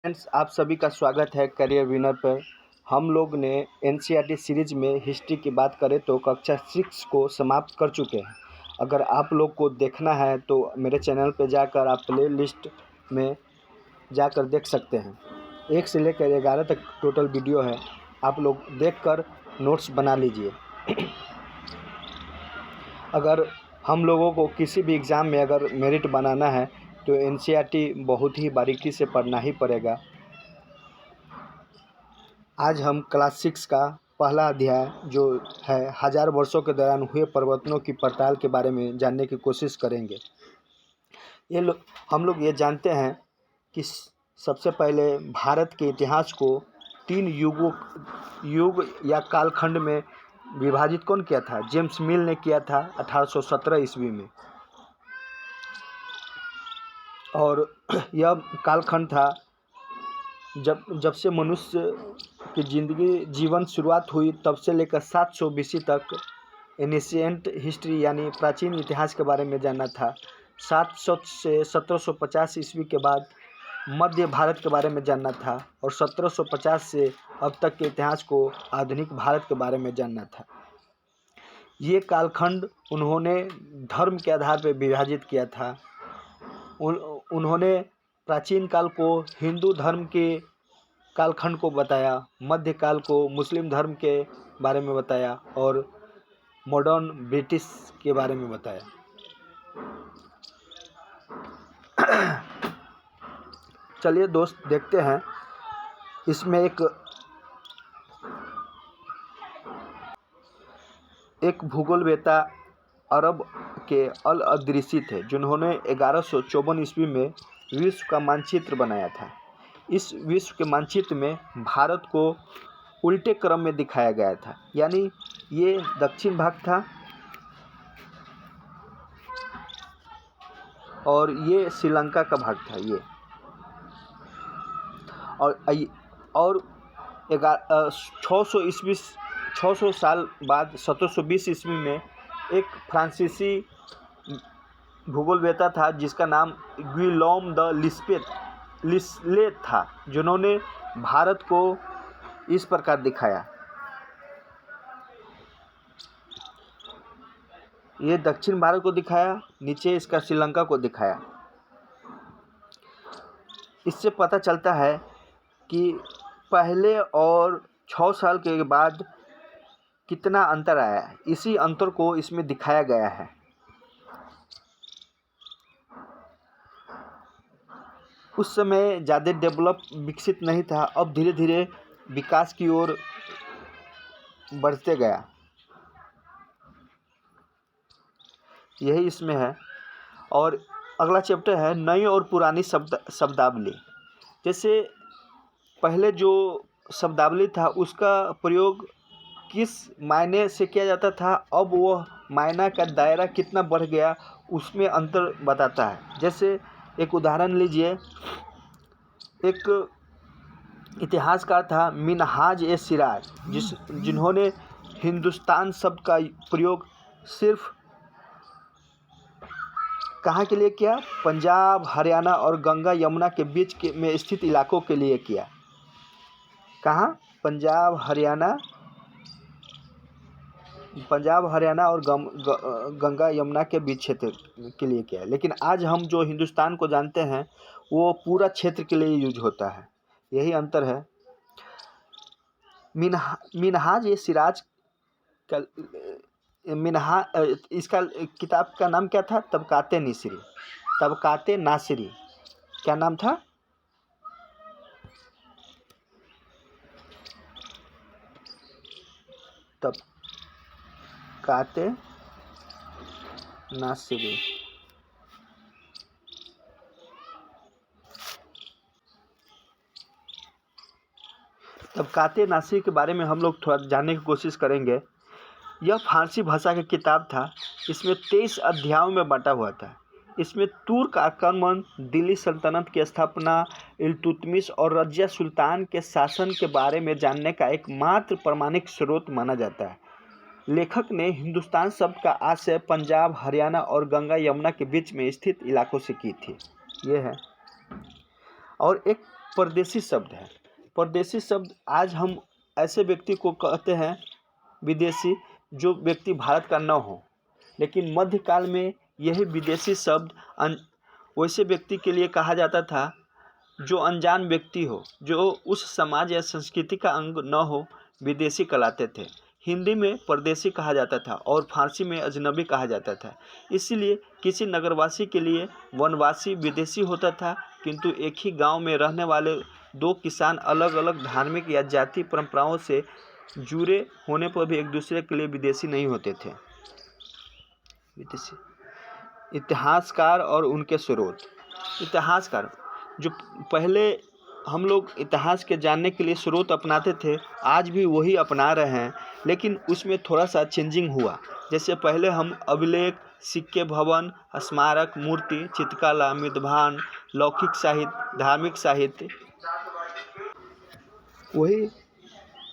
Friends, आप सभी का स्वागत है करियर विनर पर। हम लोग ने एनसीईआरटी सीरीज में हिस्ट्री की बात करें तो कक्षा 6 को समाप्त कर चुके हैं। अगर आप लोग को देखना है तो मेरे चैनल पर जाकर आप प्ले लिस्ट में जाकर देख सकते हैं। 1 से लेकर 11 तक टोटल वीडियो है, आप लोग देखकर नोट्स बना लीजिए। अगर हम लोगों को किसी भी एग्ज़ाम में अगर मेरिट बनाना है तो एनसीईआरटी बहुत ही बारीकी से पढ़ना ही पड़ेगा। आज हम क्लास 6 का पहला अध्याय जो है 1000 वर्षों के दौरान हुए परिवर्तनों की पड़ताल के बारे में जानने की कोशिश करेंगे। हम लोग ये जानते हैं कि सबसे पहले भारत के इतिहास को 3 युग या कालखंड में विभाजित कौन किया था? जेम्स मिल ने किया था 1817 ईस्वी में। और यह कालखंड था जब से मनुष्य की जीवन शुरुआत हुई तब से लेकर 700 बीसी तक एनिशिएंट हिस्ट्री यानी प्राचीन इतिहास के बारे में जानना था। 700 से 1750 ईस्वी के बाद मध्य भारत के बारे में जानना था और 1750 से अब तक के इतिहास को आधुनिक भारत के बारे में जानना था। ये कालखंड उन्होंने धर्म के आधार पर विभाजित किया था। उन्होंने प्राचीन काल को हिंदू धर्म के कालखंड को बताया, मध्यकाल को मुस्लिम धर्म के बारे में बताया और मॉडर्न ब्रिटिश के बारे में बताया। चलिए दोस्त देखते हैं। इसमें एक भूगोलवेत्ता अरब के अल अदरीसी थे जिन्होंने 1154 ईस्वी में विश्व का मानचित्र बनाया था। इस विश्व के मानचित्र में भारत को उल्टे क्रम में दिखाया गया था, यानी ये दक्षिण भाग था और ये श्रीलंका का भाग था। ये और 600 साल बाद 1720 ईस्वी में एक फ्रांसीसी भूगोलवेत्ता था जिसका नाम गिलॉम द लिस्ले था, जिन्होंने भारत को इस प्रकार दिखाया। ये दक्षिण भारत को दिखाया, नीचे इसका श्रीलंका को दिखाया। इससे पता चलता है कि पहले और 6 साल के बाद कितना अंतर आया है। इसी अंतर को इसमें दिखाया गया है। उस समय ज़्यादा विकसित नहीं था, अब धीरे धीरे विकास की ओर बढ़ते गया। यही इसमें है। और अगला चैप्टर है नई और पुरानी शब्दावली। जैसे पहले जो शब्दावली था उसका प्रयोग किस मायने से किया जाता था, अब वह मायना का दायरा कितना बढ़ गया उसमें अंतर बताता है। जैसे एक उदाहरण लीजिए, एक इतिहासकार था मिनहाज ए सिराज जिन्होंने हिंदुस्तान शब्द का प्रयोग सिर्फ कहाँ के लिए किया? पंजाब, हरियाणा और गंगा यमुना के बीच में स्थित इलाकों के लिए किया। कहाँ? पंजाब हरियाणा और गंगा यमुना के बीच क्षेत्र के लिए किया। लेकिन आज हम जो हिंदुस्तान को जानते हैं वो पूरा क्षेत्र के लिए यूज होता है। यही अंतर है। मिनहाज ए सिराज का इसका किताब का नाम क्या था? तबकाते नासिरी। क्या नाम था? तबकाते नासिरी। तबकाते नासिरी के बारे में हम लोग थोड़ा जानने की कोशिश करेंगे। यह फारसी भाषा की किताब था। इसमें 23 अध्यायों में बटा हुआ था। इसमें तुर्क आक्रमण, दिल्ली सल्तनत की स्थापना, इल्तुतमिश और रजिया सुल्तान के शासन के बारे में जानने का एकमात्र प्रमाणिक स्रोत माना जाता है। लेखक ने हिंदुस्तान शब्द का आशय पंजाब, हरियाणा और गंगा यमुना के बीच में स्थित इलाकों से की थी। ये है। और एक परदेशी शब्द है। परदेशी शब्द आज हम ऐसे व्यक्ति को कहते हैं विदेशी जो व्यक्ति भारत का न हो, लेकिन मध्यकाल में यही विदेशी शब्द वैसे व्यक्ति के लिए कहा जाता था जो अनजान व्यक्ति हो, जो उस समाज या संस्कृति का अंग न हो, विदेशी कहलाते थे। हिंदी में परदेशी कहा जाता था और फारसी में अजनबी कहा जाता था। इसीलिए किसी नगरवासी के लिए वनवासी विदेशी होता था, किंतु एक ही गांव में रहने वाले दो किसान अलग अलग धार्मिक या जाति परंपराओं से जुड़े होने पर भी एक दूसरे के लिए विदेशी नहीं होते थे। विदेशी इतिहासकार और उनके स्रोत। इतिहासकार जो पहले हम लोग इतिहास के जानने के लिए स्रोत अपनाते थे, आज भी वही अपना रहे हैं, लेकिन उसमें थोड़ा सा चेंजिंग हुआ। जैसे पहले हम अभिलेख, सिक्के, भवन, स्मारक, मूर्ति, चित्रकला, मितभान, लौकिक साहित्य, धार्मिक साहित्य, वही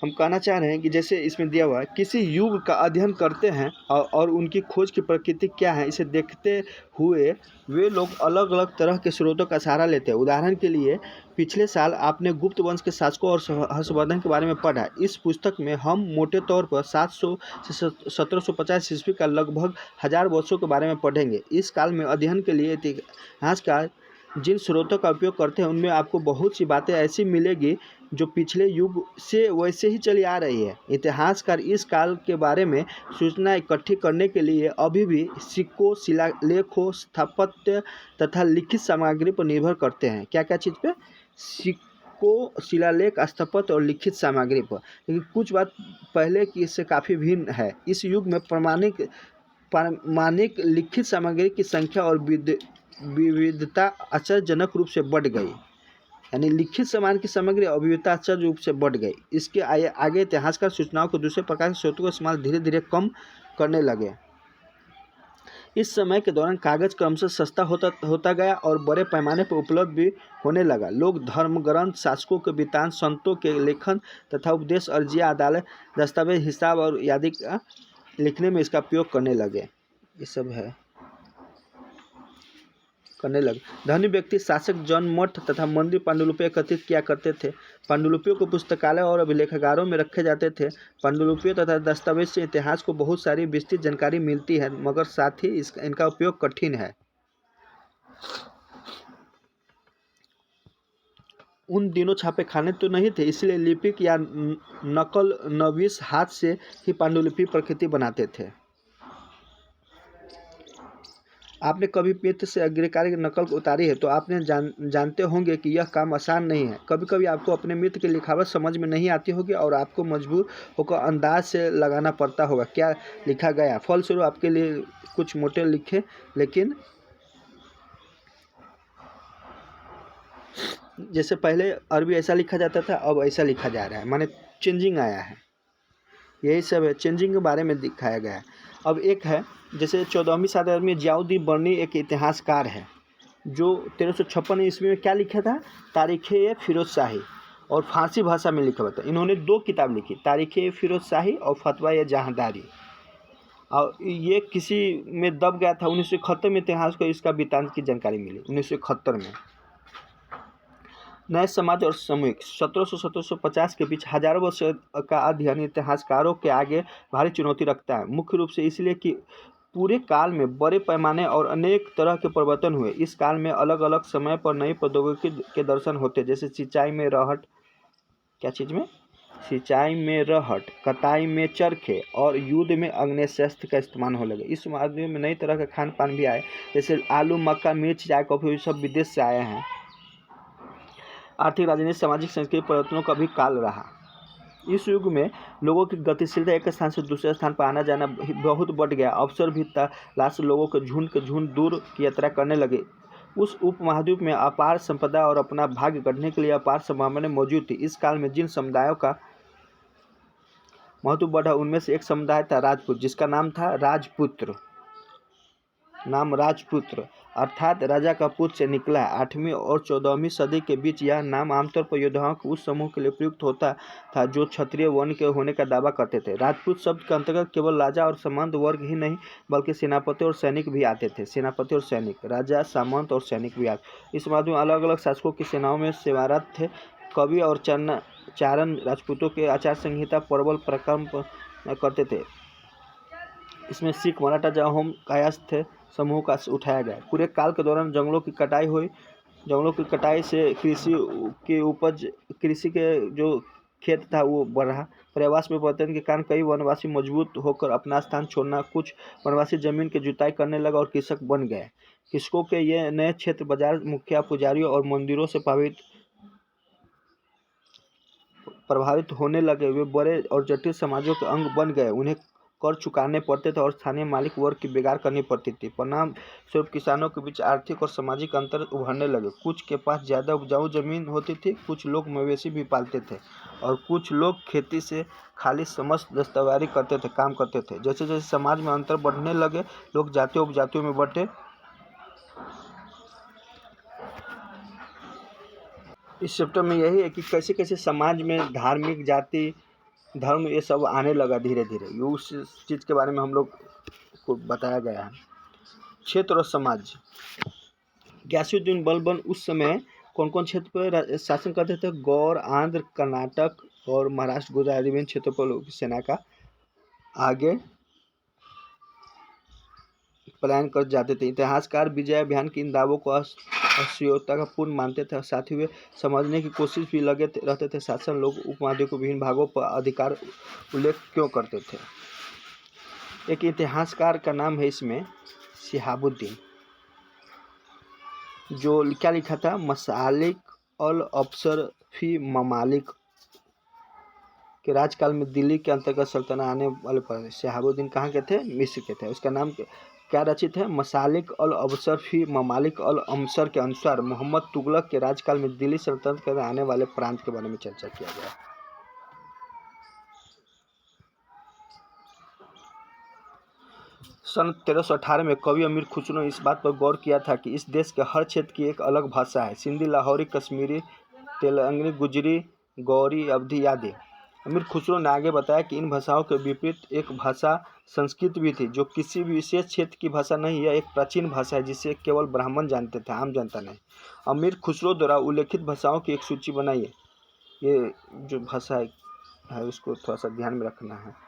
हम कहना चाह रहे हैं कि जैसे इसमें दिया हुआ है, किसी युग का अध्ययन करते हैं और उनकी खोज की प्रकृति क्या है इसे देखते हुए वे लोग अलग अलग तरह के स्रोतों का सहारा लेते हैं। उदाहरण के लिए पिछले साल आपने गुप्त वंश के शासकों और हर्षवर्धन के बारे में पढ़ा। इस पुस्तक में हम मोटे तौर पर 700 से 1750 ईस्वी का लगभग 1000 वर्षों के बारे में पढ़ेंगे। इस काल में अध्ययन के लिए इतिहासकार जिन स्रोतों का उपयोग करते हैं उनमें आपको बहुत सी बातें ऐसी मिलेगी जो पिछले युग से वैसे ही चली आ रही है। इतिहासकार इस काल के बारे में सूचना इकट्ठी करने के लिए अभी भी सिक्कों, शिलालेखों, स्थापत्य तथा लिखित सामग्री पर निर्भर करते हैं। क्या क्या चीज़ पे? सिक्कों, शिलालेख, स्थापत्य और लिखित सामग्री पर। लेकिन कुछ बात पहले की इससे काफ़ी भिन्न है। इस युग में प्रामाणिक लिखित सामग्री की संख्या और विविधता आश्चर्यजनक रूप से बढ़ गई। यानी लिखित सामान की सामग्री और विविधता आश्चर्य रूप से बढ़ गई। इसके आगे इतिहासकार सूचनाओं को दूसरे प्रकार के स्रोतों का इस्तेमाल धीरे धीरे कम करने लगे। इस समय के दौरान कागज क्रमशः सस्ता होता गया और बड़े पैमाने पर उपलब्ध भी होने लगा। लोग धर्म ग्रंथ, शासकों के वृत्तांत, संतों के लेखन तथा उपदेश, अर्जियां, अदालत, दस्तावेज, हिसाब और आदि का लिखने में इसका उपयोग करने लगे। ये सब है करने लगे। धनी व्यक्ति, शासक, जन, मठ तथा मंदिर पांडुलिपियां एकत्रित किया करते थे। पांडुलिपियों को पुस्तकालय और अभिलेखागारों में रखे जाते थे। पांडुलिपियों तथा दस्तावेज से इतिहास को बहुत सारी विस्तृत जानकारी मिलती है, मगर साथ ही इनका उपयोग कठिन है। उन दिनों छापे खाने तो नहीं थे, इसलिए लिपिक या नकल नवीस हाथ से ही पांडुलिपि प्रकृति बनाते थे। आपने कभी मित्र से अग्रकारी की नकल उतारी है तो आपने जानते होंगे कि यह काम आसान नहीं है। कभी कभी आपको अपने मित्र की लिखावट समझ में नहीं आती होगी और आपको मजबूर होकर अंदाज से लगाना पड़ता होगा क्या लिखा गया। फलस्वरूप आपके लिए कुछ मोटे लिखे, लेकिन जैसे पहले अरबी ऐसा लिखा जाता था, अब ऐसा लिखा जा रहा है, माने चेंजिंग आया है। यही सब है, चेंजिंग के बारे में दिखाया गया है। अब एक है, जैसे 14वीं शताब्दी में जियाउद्दीन बर्नी एक इतिहासकार है जो 1356 ईस्वी में क्या लिखा था, तारीख़ फिरोज शाही, और फारसी भाषा में लिखा हुआ था। इन्होंने 2 किताब लिखी, तारीख़ फिरोज शाही और फतवा जहांदारी। और ये किसी में दब गया था। 1971 में इतिहास को इसका वृत्तांत की जानकारी मिली। 1971 में नए समाज और सामूहिक 1700-1750 के बीच हजारों वर्ष का अध्ययन इतिहासकारों के आगे भारी चुनौती रखता है, मुख्य रूप से इसलिए कि पूरे काल में बड़े पैमाने और अनेक तरह के परिवर्तन हुए। इस काल में अलग अलग समय पर नई प्रौद्योगिकी के दर्शन होते, जैसे सिंचाई में रहट, क्या चीज़ में, सिंचाई में रहट, कटाई में चरखे और युद्ध में अग्नेयास्त्र का इस्तेमाल होने लगे। इस माध्यम में नई तरह का खान पान भी आए, जैसे आलू, मक्का, मिर्च, चाय, कॉफी, सब विदेश से आए हैं। आर्थिक, राजनीतिक, सामाजिक, सांस्कृतिक परिवर्तनों का भी काल रहा। इस युग में लोगों की गतिशीलता, एक स्थान से दूसरे स्थान पर आना जाना बहुत बढ़ गया। अवसर भी तलाश लोगों के झुंड दूर की यात्रा करने लगे। उस उपमहाद्वीप में अपार संपदा और अपना भाग्य गढ़ने के लिए अपार संभावनाएं मौजूद थी। इस काल में जिन समुदायों का महत्व बढ़ा उनमें से एक समुदाय था राजपूत, जिसका नाम था राजपुत्र। अर्थात राजा का पुत्र से निकला है। 8वीं और 14वीं सदी के बीच यह नाम आमतौर पर योद्धाओं के उस समूह के लिए प्रयुक्त होता था जो क्षत्रिय वर्ण के होने का दावा करते थे। राजपूत शब्द के अंतर्गत केवल राजा और सामंत वर्ग ही नहीं बल्कि सेनापति और सैनिक भी आते थे। सेनापति और सैनिक, राजा, सामंत और सैनिक भी आते। इस समाज में अलग अलग शासकों की सेनाओं में सेवारत थे। कवि और चारण राजपूतों के आचार संहिता प्रबल पराक्रम करते थे। इसमें सिख, मराठा, जाहोम, कायस्थ समूह का उठाया गया। पूरे काल के दौरान जंगलों की कटाई हुई। जंगलों की कटाई से कृषि के जो खेत था वो बढ़ा। पर्यावरण में परिवर्तन के कारण कई वनवासी मजबूत होकर अपना स्थान छोड़ना, कुछ वनवासी जमीन की जुताई करने लगा और कृषक बन गए। कृषकों के ये नए क्षेत्र बाजार, मुखिया, पुजारियों और मंदिरों से प्रभावित होने लगे। वे बड़े और जटिल समाजों के अंग बन गए। उन्हें कर चुकाने पड़ते थे और स्थानीय मालिक वर्ग की बेगार करनी पड़ती थी। परिणाम स्वरूप किसानों के बीच आर्थिक और सामाजिक अंतर उभरने लगे। कुछ के पास ज़्यादा उपजाऊ जमीन होती थी, कुछ लोग मवेशी भी पालते थे और कुछ लोग खेती से खाली समस्त दस्तकारी करते थे, काम करते थे। जैसे जैसे समाज में अंतर बढ़ने लगे, लोग जातियों उपजातियों में बंटे। इस चैप्टर में यही है कि कैसे कैसे समाज में धार्मिक, जाति, धर्म ये सब आने लगा धीरे धीरे। ये उस चीज़ के बारे में हम लोग को बताया गया है। क्षेत्र और समाज। ग्यासुद्दीन बलबन उस समय कौन कौन क्षेत्र पर शासन करते थे? गौड़, आंध्र, कर्नाटक और महाराष्ट्र, गुजरात आदि विभिन्न क्षेत्रों पर सेना का आगे पलायन कर जाते थे। इतिहासकार विजय अभियान के इन दावों को अश्लीलता का पूर्ण मानते थे। साथ ही वे समझने की कोशिश भी लगे रहते थे शासन लोग उपमहाद्वीप के विभिन्न भागों पर अधिकार उल्लेख क्यों करते थे। एक इतिहासकार का नाम है इसमें शिहाबुद्दीन, जो क्या लिखा था? मसालिक अल अफसर फी ममालिक के राजकाल में दिल्ली के अंतर्गत सल्तनत आने वाले पर। शिहाबुद्दीन कहाँ के थे? मिस्र के थे। उसका नाम क्या रचित है? मसालिक अल अबसर फी ममालिक अल अमसर के अनुसार मोहम्मद तुगलक के राजकाल में दिल्ली सल्तनत के आने वाले प्रांत के बारे में चर्चा किया गया। सन 1318 में कवि अमीर खुसरो ने इस बात पर गौर किया था कि इस देश के हर क्षेत्र की एक अलग भाषा है। सिंधी, लाहौरी, कश्मीरी, तेलंगानी, गुजरी, गौरी, अवधी आदि। अमीर खुसरो ने आगे बताया कि इन भाषाओं के विपरीत एक भाषा संस्कृत भी थी, जो किसी भी विशेष क्षेत्र की भाषा नहीं। यह एक प्राचीन भाषा है जिसे केवल ब्राह्मण जानते थे, आम जनता नहीं। अमीर खुसरो द्वारा उल्लेखित भाषाओं की एक सूची बनाइए। ये जो भाषा है उसको थोड़ा सा ध्यान में रखना है।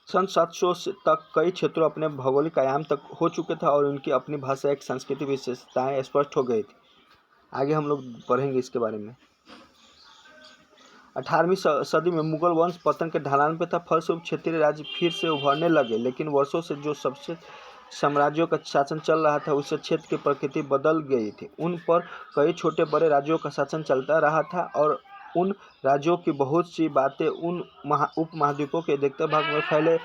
सन 700 तक कई क्षेत्रों अपने भौगोलिक आयाम तक हो चुके थे और उनकी अपनी भाषा एक सांस्कृतिक विशेषताएं स्पष्ट हो गई थी। आगे हम लोग पढ़ेंगे इसके बारे में। 18वीं सदी में मुगल वंश पतन के ढलान पर था। फलस्वरूप क्षेत्रीय राज्य फिर से उभरने लगे, लेकिन वर्षों से जो सबसे साम्राज्यों का शासन चल रहा था उससे क्षेत्र की प्रकृति बदल गई थी। उन पर कई छोटे बड़े राज्यों का शासन चलता रहा था और उन राज्यों की बहुत सी बातें उन उपमहाद्वीपों के अधिकतर भाग में फैले।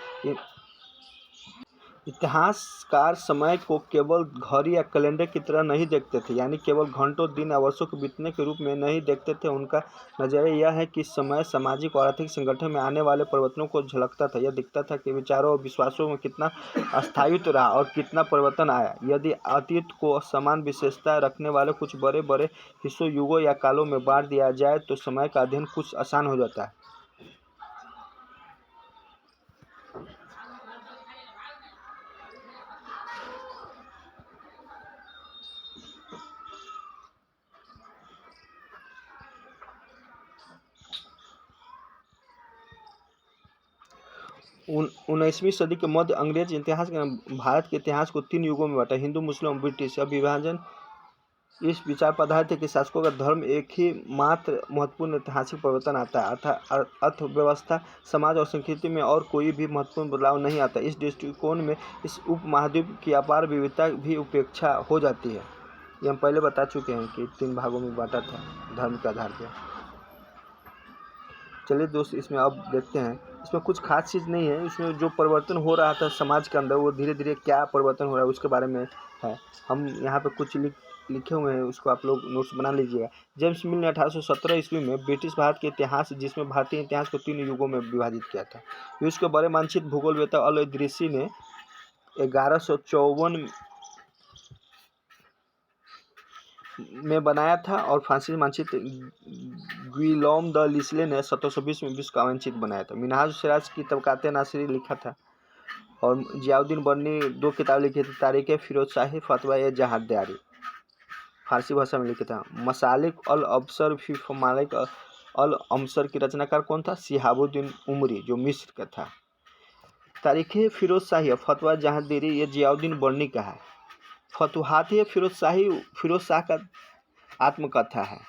इतिहासकार समय को केवल घड़ी या कैलेंडर की तरह नहीं देखते थे, यानी केवल घंटों, दिन या वर्षों के बीतने के रूप में नहीं देखते थे। उनका नजरिया यह है कि समय सामाजिक और आर्थिक संगठन में आने वाले परिवर्तनों को झलकता था। यह दिखता था कि विचारों और विश्वासों में कितना अस्थायित्व रहा और कितना परिवर्तन आया। यदि अतीत को समान विशेषता रखने वाले कुछ बड़े बड़े हिस्सों, युगों या कालों में बांट दिया जाए तो समय का अध्ययन कुछ आसान हो जाता है। उन्नीसवीं सदी के मध्य अंग्रेज इतिहास ने भारत के इतिहास को 3 युगों में बांटा: हिंदू, मुस्लिम और ब्रिटिश। यह विभाजन इस विचार पर आधारित है कि शासकों का धर्म एक ही मात्र महत्वपूर्ण ऐतिहासिक परिवर्तन आता है, अर्थात अर्थव्यवस्था, समाज और संस्कृति में और कोई भी महत्वपूर्ण बदलाव नहीं आता। इस दृष्टिकोण में इस उपमहाद्वीप की अपार विविधता भी उपेक्षा हो जाती है। ये हम पहले बता चुके हैं कि 3 भागों में बांटा था धर्म के आधार पर। चलिए दोस्त, इसमें अब देखते हैं। इसमें कुछ खास चीज़ नहीं है। इसमें जो परिवर्तन हो रहा था समाज के अंदर, वो धीरे धीरे क्या परिवर्तन हो रहा है उसके बारे में है। हम यहाँ पे कुछ लिखे हुए हैं, उसको आप लोग नोट्स बना लीजिएगा। जेम्स मिल ने 1817 ईस्वी में ब्रिटिश भारत के इतिहास, जिसमें भारतीय इतिहास को 3 युगों में विभाजित किया था। विश्व के बड़े मानचित्र भूगोलवेत्ता अल इदरीसी ने 1154 में बनाया था और फ्रांसीसी मानचित्र गिलॉम द लिसले ने 1720 में विश्व का मानचित्र बनाया था। मिनहाज सिराज की तबकात नासिरी लिखा था और जियाउद्दीन बर्नी 2 किताब लिखी थी, तारीख फिरोज शाही, फतवा ए जहादारी, फारसी भाषा में लिखा था। मसालिक अल अबसर फी मालिक अल अमसर की रचनाकार कौन था? शिहाबुद्दीन उमरी, जो मिस्र का था। तारीख फिरोज शाही और फतवा जहादारी ये जियाउद्दीन बर्नी का है। फतुहात फिरोज शाह का आत्मकथा है।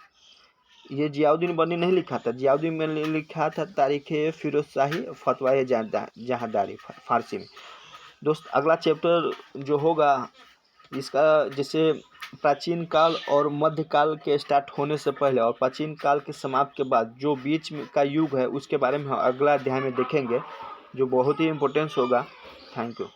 ये जियाउद्दीन बर्नी नहीं लिखा था, जियाउद्दीन बर्नी लिखा था तारीख फिरोज शाही, फतवा जहादारी फारसी में। दोस्त अगला चैप्टर जो होगा इसका जैसे प्राचीन काल और मध्यकाल के स्टार्ट होने से पहले और प्राचीन काल के समाप्त के बाद जो बीच में का युग है उसके बारे में हम अगला अध्याय में देखेंगे, जो बहुत ही इम्पोर्टेंस होगा। Thank you.